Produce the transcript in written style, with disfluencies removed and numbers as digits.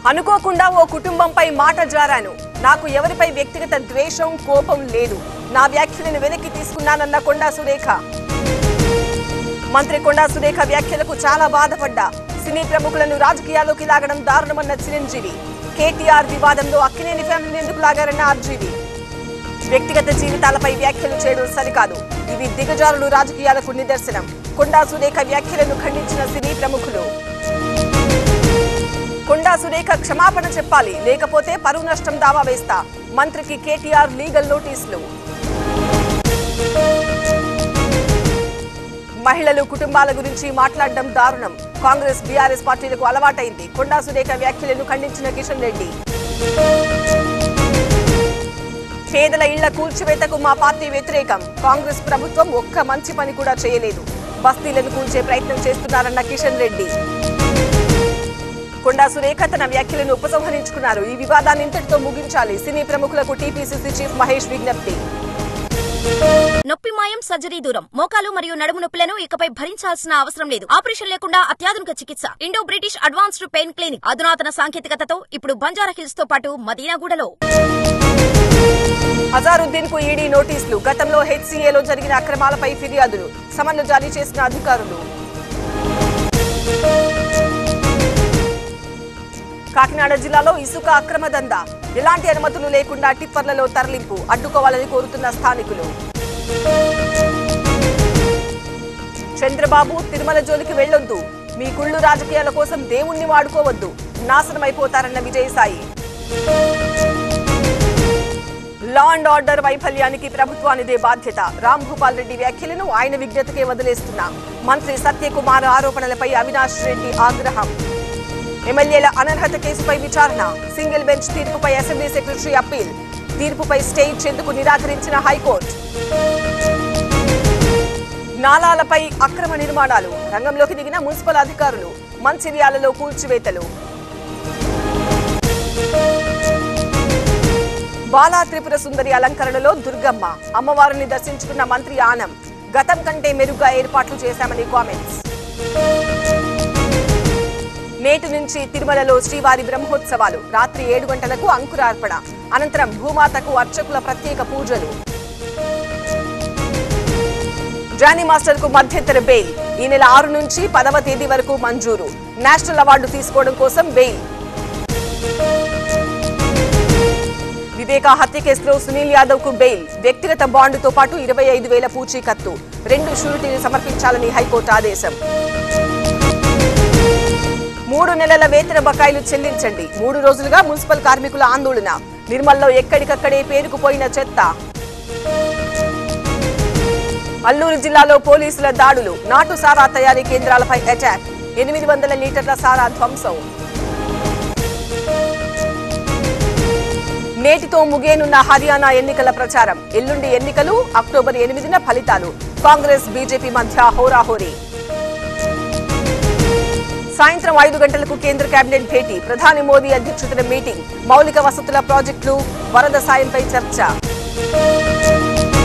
అనుకోకుండా ఓ కుటుంబంపై మాట జారాను. నాకు ఎవరిపై వ్యక్తిగత ద్వేషం, కోపం లేదు. నా వ్యాఖ్యలను వెనక్కి తీసుకున్నానన్న కొండా సురేఖ. మంత్రి కొండా సురేఖ వ్యాఖ్యలకు చాలా బాధపడ్డా. సినీ ప్రముఖులను రాజకీయాల్లోకి లాగడం దారుణమన్న చిరంజీవి. కేటీఆర్ వివాదంలో అక్కినేని ఫ్యామిలీని ఎందుకు లాగారన్న ఆర్జీవి. వ్యక్తిగత జీవితాలపై వ్యాఖ్యలు చేయడం సరికాదు. ఇవి దిగజారుడు రాజకీయాలకు నిదర్శనం. కొండా సురేఖ వ్యాఖ్యలను ఖండించిన సినీ ప్రముఖులు. కొండా సురేఖ క్షమాపణ చెప్పాలి, లేకపోతే పరువు నష్టం దావా వేస్తా. మంత్రికి కేటీఆర్ లీగల్ నోటీసులు. మహిళలు కుటుంబాల గురించి మాట్లాడడం దారుణం. కాంగ్రెస్ బీఆర్ఎస్ పార్టీలకు అలవాటైంది. కొండా సురేఖ వ్యాఖ్యలను ఖండించిన కిషన్ రెడ్డి. పేదల ఇళ్ల కూల్చివేతకు మా పార్టీ వ్యతిరేకం. కాంగ్రెస్ ప్రభుత్వం ఒక్క మంచి పని కూడా చేయలేదు. బస్తీలను కూల్చే ప్రయత్నం చేస్తున్నారన్న కిషన్ రెడ్డి. కొండా సురేఖ తన వ్యాఖ్యలను ఉపసంహరించుకున్నారు. ఈ వివాదాన్ని ఇంతటితో ముగించాలి. సినీ ప్రముఖులకు టీపీసీసీ చీఫ్ మహేష్ విజ్ఞప్తి. నొప్పి మాయం, సర్జరీ దూరం. మోకాలు మరియు నడుము నొప్పులను ఇకపై భరించాల్సిన అవసరం లేదు. ఆపరేషన్ లేకుండా అత్యాధునిక చికిత్స. Indo British advanced pain clinic. అధునాతన సాంకేతికతతో ఇప్పుడు బంజారా హిల్స్ తో పాటు మదీనాగూడలో. అజారుద్దీన్ కు ఈడీ నోటీసులు. గతంలో హెచ్సీఏలో జరిగిన అక్రమాలపై ఫిర్యాదులు. సమన్లు జారీ చేసిన అధికారులు. కాకినాడ జిల్లాలో ఇసుక అక్రమ దందా. ఎలాంటి అనుమతులు లేకుండా టిప్పర్లలో తరలింపు. అడ్డుకోవాలని కోరుతున్న స్థానికులు. చంద్రబాబు తిరుమల జోలికి వెళ్లొద్దు. మీ కుళ్ళు రాజకీయాల కోసం దేవుణ్ణి వాడుకోవద్దు. నాశనమైపోతారన్న విజయసాయి. లా అండ్ ఆర్డర్ వైఫల్యానికి ప్రభుత్వానిదే బాధ్యత. రామ్ భూపాల్ రెడ్డి వ్యాఖ్యలను ఆయన విజ్ఞతకే వదిలేస్తున్నా. మంత్రి సత్యకుమార్ ఆరోపణలపై అవినాష్ రెడ్డి ఆగ్రహం. ఎమ్మెల్యేల అనర్హత కేసుపై విచారణ. సింగిల్ బెంచ్ తీర్పుపై అసెంబ్లీ సెక్రటరీ అప్పీల్. తీర్పుపై స్టే ఇచ్చేందుకు నిరాకరించిన హైకోర్టు. నాలాలపై అక్రమ నిర్మాణాలు. రంగంలోకి దిగిన మున్సిపల్ అధికారులు. మంచిర్యాలలో కూల్చివేతలు. బాలా త్రిపుర సుందరి అలంకరణలో దుర్గమ్మ. అమ్మవారిని దర్శించుకున్న మంత్రి ఆనం. గతం కంటే మెరుగ్గా ఏర్పాట్లు చేశామని కామెంట్స్. నేటి నుంచి తిరుమలలో శ్రీవారి బ్రహ్మోత్సవాలు. రాత్రి 7 గంటలకు అంకురార్పణ. అనంతరం భూమాతకు అర్చకుల ప్రత్యేక పూజలు. జానీ మాస్టర్ కు మధ్యంతర బెయిల్. ఈ నెల 6 నుంచి 10వ తేదీ వరకు మంజూరు. నేషనల్ అవార్డు తీసుకోవడం కోసం బెయిల్. వివేకా హత్య కేసులో సునీల్ యాదవ్ కు బెయిల్. వ్యక్తిగత బాండుతో పాటు 25,000 పూచీకత్తు. 2 షూరిటీలు సమర్పించాలని హైకోర్టు ఆదేశం. 3 నెలల వేతన బకాయిలు చెల్లించండి. 3 రోజులుగా మున్సిపల్ కార్మికుల ఆందోళన. నిర్మల్లో ఎక్కడికక్కడే పేరుకుపోయిన చెత్త. అల్లూరు జిల్లాలో పోలీసుల దాడులు. నాటు సారా తయారీ కేంద్రాలపై అటాక్. 800 లీటర్ల సారా ధ్వంసం. నేటితో ముగియనున్న హర్యానా ఎన్నికల ప్రచారం. ఎల్లుండి ఎన్నికలు. అక్టోబర్ 8న ఫలితాలు. కాంగ్రెస్ బీజేపీ మధ్య హోరాహోరీ. సాయంత్రం 5 గంటలకు కేంద్ర కేబినెట్ భేటీ. ప్రధాని మోదీ అధ్యక్షతన మీటింగ్. మౌలిక వసతుల ప్రాజెక్టులు, వరద సాయంపై చర్చ.